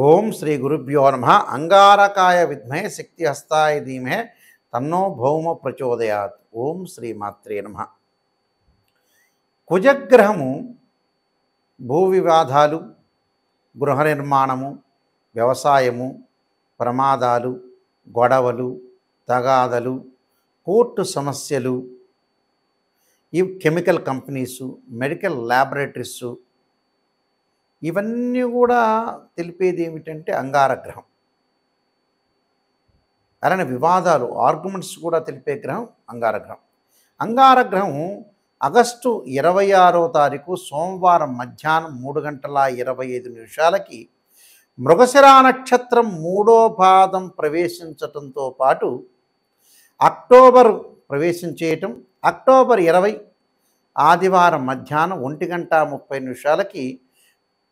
ఓం శ్రీ గురుభ్యో నమ. అంగారకాయ విద్మహే శక్తి హస్తాయ ధీమహే తన్నో భౌమ ప్రచోదయాత్. ఓం శ్రీ మాత్రే నమ. కుజగ్రహము భూ వివాదాలు, గృహ నిర్మాణము, వ్యవసాయము, ప్రమాదాలు, గొడవలు, తగాదలు, కోర్టు సమస్యలు, ఈ కెమికల్ కంపెనీసు, మెడికల్ ల్యాబొరేటరీసు, ఇవన్నీ కూడా తెలిపేది ఏమిటంటే అంగారగ్రహం. అలానే వివాదాలు, ఆర్గ్యుమెంట్స్ కూడా తెలిపే గ్రహం అంగారగ్రహం. అంగారగ్రహం ఆగస్టు 26వ తారీఖు సోమవారం మధ్యాహ్నం 3:25 మృగశిర నక్షత్రం 3వ పాదం ప్రవేశించటంతో పాటు అక్టోబర్ ప్రవేశించేయటం, అక్టోబర్ 20 ఆదివారం మధ్యాహ్నం 1:30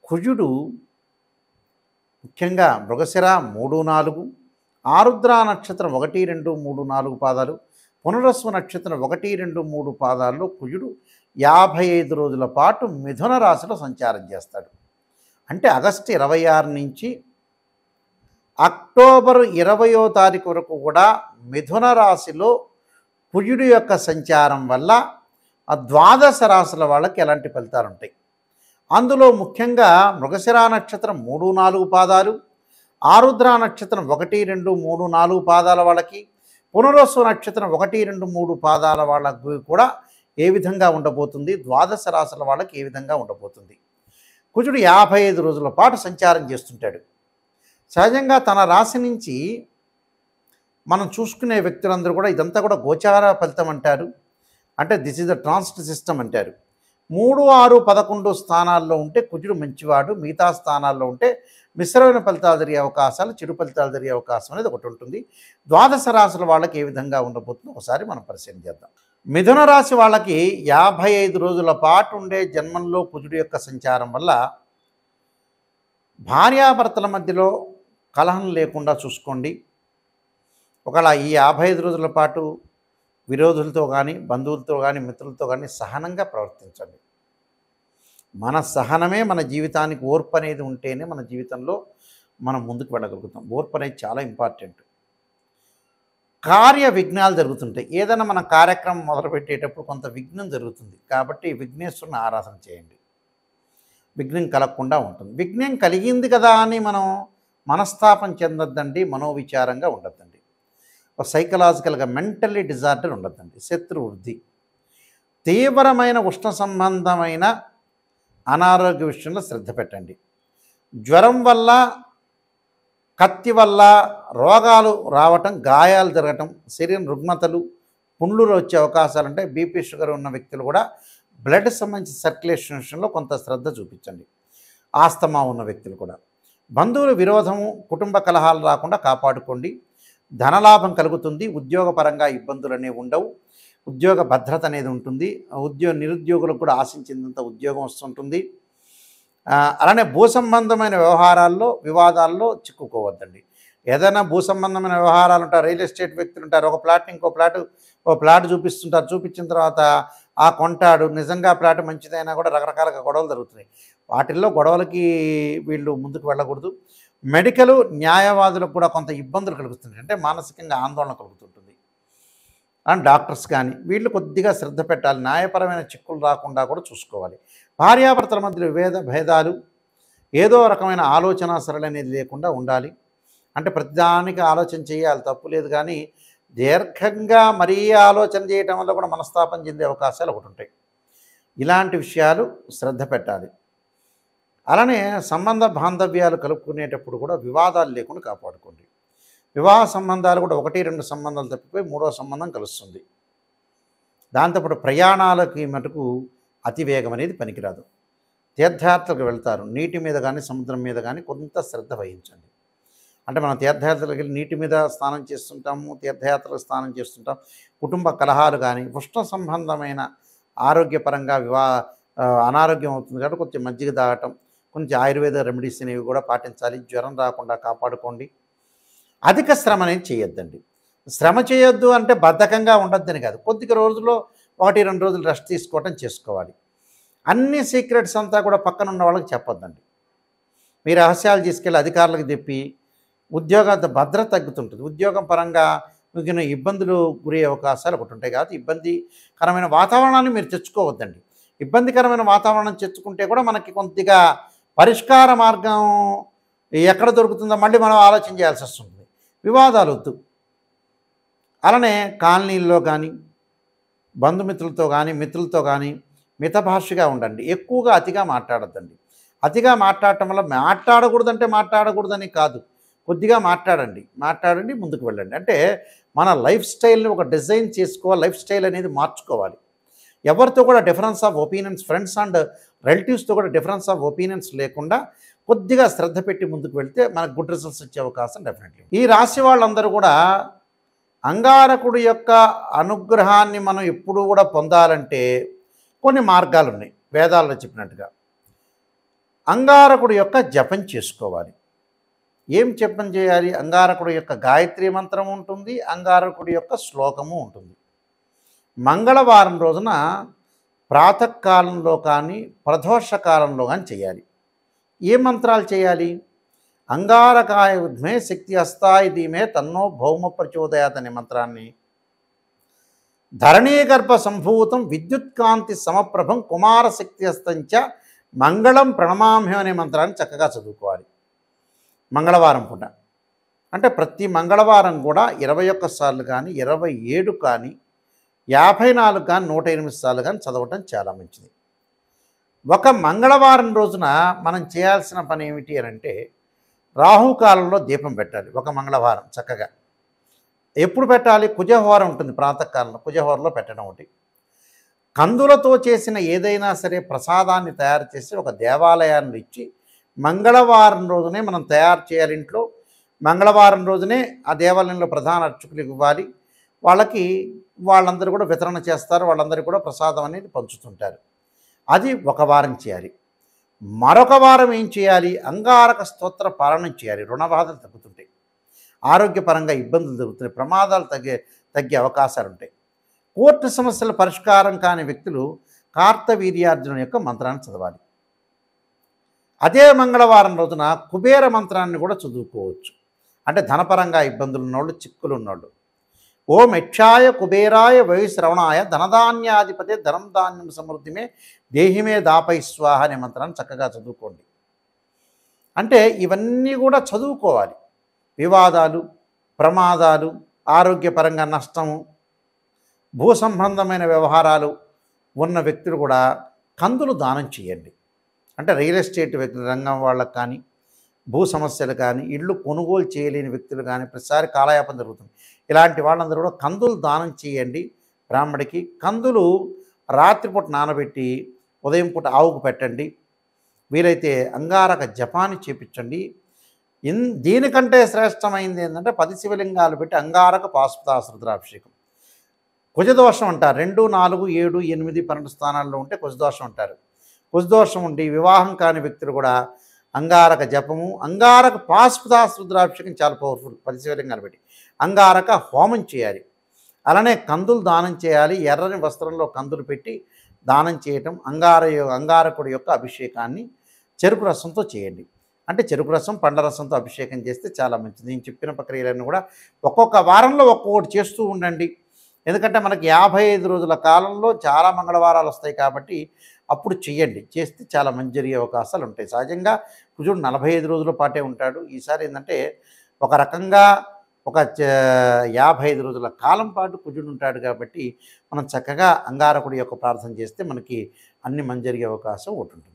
కుజుడు ముఖ్యంగా మృగశిర 3, 4, ఆరుద్ర నక్షత్రం 1, 2, 3, 4 పాదాలు, పునరస్సు నక్షత్రం 1, 2, 3 పాదాల్లో కుజుడు 55 రోజుల పాటు మిథున రాశిలో సంచారం చేస్తాడు. అంటే ఆగస్టు 26 నుంచి అక్టోబర్ 20వ తారీఖు వరకు కూడా మిథున రాశిలో కుజుడు యొక్క సంచారం వల్ల ఆ ద్వాదశ రాశుల వాళ్ళకి ఎలాంటి ఫలితాలు ఉంటాయి. అందులో ముఖ్యంగా మృగశిర నక్షత్రం 3, 4 పాదాలు, ఆరుద్ర నక్షత్రం 1, 2, 3, 4 పాదాల వాళ్ళకి, పునరస్సు నక్షత్రం 1, 2, 3 పాదాల వాళ్ళకి కూడా ఏ విధంగా ఉండబోతుంది, ద్వాదశ రాశుల వాళ్ళకి ఏ విధంగా ఉండబోతుంది. కుజుడు 55 రోజుల పాటు సంచారం చేస్తుంటాడు. సహజంగా తన రాశి నుంచి మనం చూసుకునే వ్యక్తులందరూ కూడా ఇదంతా కూడా గోచార ఫలితం అంటారు. అంటే this is the transit system అంటారు. 3, 6, 11 స్థానాల్లో ఉంటే కుజుడు మంచివాడు, మిగతా స్థానాల్లో ఉంటే మిశ్రమైన ఫలితాలు జరిగే అవకాశాలు, చెడు ఫలితాలు జరిగే అవకాశం అనేది ఒకటి ఉంటుంది. ద్వాదశ రాశుల వాళ్ళకి ఏ విధంగా ఉండబోతుందో ఒకసారి మనం పరిశీలన చేద్దాం. మిథున రాశి వాళ్ళకి 55 రోజుల పాటు ఉండే జన్మంలో కుజుడు యొక్క సంచారం వల్ల భార్యాభర్తల మధ్యలో కలహం లేకుండా చూసుకోండి. ఒకవేళ ఈ 55 రోజుల పాటు విరోధులతో కానీ, బంధువులతో కానీ, మిత్రులతో కానీ సహనంగా ప్రవర్తించండి. మన సహనమే మన జీవితానికి, ఓర్పు అనేది ఉంటేనే మన జీవితంలో మనం ముందుకు వెళ్ళగలుగుతాం. ఓర్పు అనేది చాలా ఇంపార్టెంట్. కార్య విఘ్నాలు జరుగుతుంటాయి. ఏదైనా మన కార్యక్రమం మొదలుపెట్టేటప్పుడు కొంత విఘ్నం జరుగుతుంది. కాబట్టి విఘ్నేశ్వరుని ఆరాధన చేయండి, విఘ్నం కలగకుండా ఉంటుంది. విఘ్నం కలిగింది కదా అని మనం మనస్తాపం చెందొద్దండి, మనోవిచారంగా ఉండొద్దండి. సైకలాజికల్గా మెంటల్లీ డిజార్డర్ ఉండొద్దండి. శత్రు వృద్ధి, తీవ్రమైన ఉష్ణ సంబంధమైన అనారోగ్య విషయంలో శ్రద్ధ పెట్టండి. జ్వరం వల్ల, కత్తి వల్ల రోగాలు రావటం, గాయాలు జరగటం, శరీరం రుగ్మతలు, పుండ్లు వచ్చే అవకాశాలు ఉంటాయి. బీపీ, షుగర్ ఉన్న వ్యక్తులు కూడా బ్లడ్ సంబంధించిన సర్క్యులేషన్ విషయంలో కొంత శ్రద్ధ చూపించండి. ఆస్తమా ఉన్న వ్యక్తులు కూడా. బంధువుల విరోధము, కుటుంబ కలహాలు రాకుండా కాపాడుకోండి. ధనలాభం కలుగుతుంది. ఉద్యోగపరంగా ఇబ్బందులు అనేవి ఉండవు. ఉద్యోగ భద్రత అనేది ఉంటుంది. నిరుద్యోగులకు కూడా ఆశించినంత ఉద్యోగం వస్తుంటుంది. అలానే భూ సంబంధమైన వ్యవహారాల్లో, వివాదాల్లో చిక్కుకోవద్దండి. ఏదైనా భూ సంబంధమైన వ్యవహారాలు ఉంటారు, రియల్ ఎస్టేట్ వ్యక్తులు ఉంటారు. ఒక ప్లాట్ని ఇంకో ప్లాట్ చూపిస్తుంటారు. చూపించిన తర్వాత ఆ కొంటాడు, నిజంగా ప్లాట్ మంచిదైనా కూడా రకరకాలుగా గొడవలు జరుగుతున్నాయి. వాటిల్లో గొడవలకి వీళ్ళు ముందుకు వెళ్ళకూడదు. మెడికల్, న్యాయవాదులకు కూడా కొంత ఇబ్బందులు కలుగుతుంది. అంటే మానసికంగా ఆందోళన కలుగుతుంటుంది. అండ్ డాక్టర్స్ కానీ వీళ్ళు కొద్దిగా శ్రద్ధ పెట్టాలి. న్యాయపరమైన చిక్కులు రాకుండా కూడా చూసుకోవాలి. భార్యాభర్తల మధ్య భేదాలు, ఏదో రకమైన ఆలోచన సరళి అనేది లేకుండా ఉండాలి. అంటే ప్రతిదానికి ఆలోచన చేయాలి, తప్పు లేదు. కానీ దీర్ఘంగా మరీ ఆలోచన చేయటం వల్ల కూడా మనస్తాపం చెందే అవకాశాలు ఒకటి ఉంటాయి. ఇలాంటి విషయాలు శ్రద్ధ పెట్టాలి. అలానే సంబంధ బాంధవ్యాలు కలుపుకునేటప్పుడు కూడా వివాదాలు లేకుండా కాపాడుకోండి. వివాహ సంబంధాలు కూడా 1, 2 సంబంధాలు తప్పిపోయి 3వ సంబంధం కలుస్తుంది. దాంతోపాటు ప్రయాణాలకి మటుకు అతివేగం అనేది పనికిరాదు. తీర్థయాత్రలకు వెళ్తారు, నీటి మీద కానీ సముద్రం మీద కానీ కొంత శ్రద్ధ వహించండి. అంటే మనం తీర్థయాత్రలకు వెళ్ళి నీటి మీద స్నానం చేస్తుంటాము, తీర్థయాత్రలకు స్నానం చేస్తుంటాం. కుటుంబ కలహాలు కానీ, ఉష్ణ సంబంధమైన ఆరోగ్యపరంగా అనారోగ్యం అవుతుంది కాబట్టి కొంచెం మజ్జిగ తాగటం, కొంచెం ఆయుర్వేద రెమెడీస్ అనేవి కూడా పాటించాలి. జ్వరం రాకుండా కాపాడుకోండి. అధిక శ్రమ అనేది చేయొద్దండి. శ్రమ చేయొద్దు అంటే బద్ధకంగా ఉండొద్దని కాదు. కొద్దిగా రోజుల్లో 1, 2 రోజులు రెస్ట్ తీసుకోవటం చేసుకోవాలి. అన్ని సీక్రెట్స్ అంతా కూడా పక్కన ఉన్న వాళ్ళకి చెప్పొద్దండి. మీ రహస్యాలు తీసుకెళ్ళి అధికారులకు చెప్పి ఉద్యోగ భద్రత తగ్గుతుంటుంది. ఉద్యోగం పరంగా మీకు ఇబ్బందులు గురి అవకాశాలు ఒకటి ఉంటాయి. కాబట్టి ఇబ్బందికరమైన వాతావరణాన్ని మీరు తెచ్చుకోవద్దండి. ఇబ్బందికరమైన వాతావరణం తెచ్చుకుంటే కూడా మనకి కొద్దిగా పరిష్కార మార్గం ఎక్కడ దొరుకుతుందో మళ్ళీ మనం ఆలోచన చేయాల్సి వస్తుంది. వివాదాలు వద్దు. అలానే కాలనీల్లో కానీ బంధుమిత్రులతో కానీ మిత్రులతో కానీ మితభాషగా ఉండండి. ఎక్కువగా అతిగా మాట్లాడొద్దండి. అతిగా మాట్లాడటం వల్ల మాట్లాడకూడదంటే మాట్లాడకూడదని కాదు, కొద్దిగా మాట్లాడండి ముందుకు వెళ్ళండి. అంటే మన లైఫ్ స్టైల్ని ఒక డిజైన్ చేసుకోవాలి. లైఫ్ స్టైల్ అనేది మార్చుకోవాలి. ఎవరితో కూడా difference of opinions, friends and రిలేటివ్స్తో కూడా డిఫరెన్స్ ఆఫ్ ఒపీనియన్స్ లేకుండా కొద్దిగా శ్రద్ధ పెట్టి ముందుకు వెళ్తే మనకు గుడ్ రిజల్ట్స్ వచ్చే అవకాశం డెఫినెట్లీ. ఈ రాశి వాళ్ళందరూ కూడా అంగారకుడి యొక్క అనుగ్రహాన్ని మనం ఎప్పుడూ కూడా పొందాలంటే కొన్ని మార్గాలు ఉన్నాయి. వేదాల్లో చెప్పినట్టుగా అంగారకుడి యొక్క జపం చేసుకోవాలి. ఏం జపం చేయాలి? అంగారకుడి యొక్క గాయత్రి మంత్రం ఉంటుంది, అంగారకుడి యొక్క శ్లోకము ఉంటుంది. మంగళవారం రోజున ప్రాతకాలంలో కానీ ప్రదోష కాలంలో కానీ చేయాలి. ఏ మంత్రాలు చేయాలి? అంగారకాయ విద్మే శక్తి అస్తాయి ధీమే తన్నో భౌమ ప్రచోదయాత్ అనే మంత్రాన్ని, ధరణీగర్భ సంభూతం విద్యుత్కాంతి సమప్రభం కుమారశక్తి అస్తంచ మంగళం ప్రణమామ్యం అనే మంత్రాన్ని చక్కగా చదువుకోవాలి మంగళవారం పూట. అంటే ప్రతి మంగళవారం కూడా 21 సార్లు కానీ 27 కానీ 54 కానీ 108 సార్లు కానీ చదవటం చాలా మంచిది. ఒక మంగళవారం రోజున మనం చేయాల్సిన పని ఏమిటి అని అంటే రాహుకాలంలో దీపం పెట్టాలి. ఒక మంగళవారం చక్కగా ఎప్పుడు పెట్టాలి? కుజహోర ఉంటుంది ప్రాతకాలంలో, కుజహోరలో పెట్టడం ఒకటి. కందులతో చేసిన ఏదైనా సరే ప్రసాదాన్ని తయారు చేసి ఒక దేవాలయాన్ని ఇచ్చి మంగళవారం రోజునే మనం తయారు చేయాలి ఇంట్లో. మంగళవారం రోజునే ఆ దేవాలయంలో ప్రధాన అర్చకులకు ఇవ్వాలి. వాళ్ళందరూ కూడా వితరణ చేస్తారు. వాళ్ళందరికీ కూడా ప్రసాదం అనేది పంచుతుంటారు. అది ఒక వారం చేయాలి. మరొక వారం ఏం చేయాలి? అంగారక స్తోత్ర పారాయణం చేయాలి. రుణబాధలు తగ్గుతుంటాయి, ఆరోగ్యపరంగా ఇబ్బందులు తగ్గుతాయి, ప్రమాదాలు తగ్గే అవకాశాలు ఉంటాయి. కోర్టు సమస్యల పరిష్కారం కాని వ్యక్తులు కార్తవీర్యార్జున యొక్క మంత్రాన్ని చదవాలి. అదే మంగళవారం రోజున కుబేర మంత్రాన్ని కూడా చదువుకోవచ్చు. అంటే ధనపరంగా ఇబ్బందులు ఉన్నోళ్ళు, చిక్కులు ఉన్నోళ్ళు. ఓం యక్షాయ కుబేరాయ వయశ్రవణాయ ధనధాన్యాధిపతే ధనం ధాన్యం సమృద్ధిమే దేహిమే దాపై స్వాహ అనే మంత్రాన్ని చక్కగా చదువుకోండి. అంటే ఇవన్నీ కూడా చదువుకోవాలి. వివాదాలు, ప్రమాదాలు, ఆరోగ్యపరంగా నష్టము, భూ సంబంధమైన వ్యవహారాలు ఉన్న వ్యక్తులు కూడా కందులు దానం చేయండి. అంటే రియల్ ఎస్టేట్ రంగం వాళ్ళకు కానీ, భూ సమస్యలు కానీ, ఇళ్ళు కొనుగోలు చేయలేని వ్యక్తులు కానీ ప్రతిసారి కాలయాపన జరుగుతుంది. ఇలాంటి వాళ్ళందరూ కూడా కందులు దానం చేయండి. బ్రాహ్మడికి కందులు రాత్రిపూట నానబెట్టి ఉదయం పూట ఆవుకు పెట్టండి. వీలైతే అంగారక జపాన్ని చేపించండి. దీనికంటే శ్రేష్టమైంది ఏంటంటే 10 శివలింగాలు పెట్టి అంగారక పాశుపతాస్త్ర రుద్రాభిషేకం. కుజదోషం అంటారు. 2, 4, 7, 8, 12 స్థానాల్లో ఉంటే కుజదోషం అంటారు. కుజదోషం ఉండి వివాహం కాని వ్యక్తులు కూడా అంగారక జపము, అంగారక పాశుపతాస్త్ర రుద్రాభిషేకం చాలా పవర్ఫుల్. 10 శివలింగాలు పెట్టి అంగారక హోమం చేయాలి. అలానే కందులు దానం చేయాలి. ఎర్రని వస్త్రంలో కందులు పెట్టి దానం చేయటం. అంగారకుడి యొక్క అభిషేకాన్ని చెరుకు రసంతో చేయండి. అంటే చెరుకు రసం, పండ్ల రసంతో అభిషేకం చేస్తే చాలా మంచిది. నేను చెప్పిన ప్రక్రియలన్నీ కూడా ఒక్కొక్క వారంలో ఒక్కొక్కటి చేస్తూ ఉండండి. ఎందుకంటే మనకి 55 రోజుల కాలంలో చాలా మంగళవారాలు వస్తాయి కాబట్టి అప్పుడు చేయండి. చేస్తే చాలా మంచి జరిగే అవకాశాలు ఉంటాయి. సహజంగా కుజుడు 45 రోజుల పాటే ఉంటాడు. ఈసారి ఏంటంటే ఒక రకంగా ఒక 55 రోజుల కాలం పాటు కుజుడు ఉంటాడు కాబట్టి మనం చక్కగా అంగారకుడి యొక్క ప్రార్థన చేస్తే మనకి అన్ని మంచి జరిగే అవకాశం ఒకటి ఉంటుంది.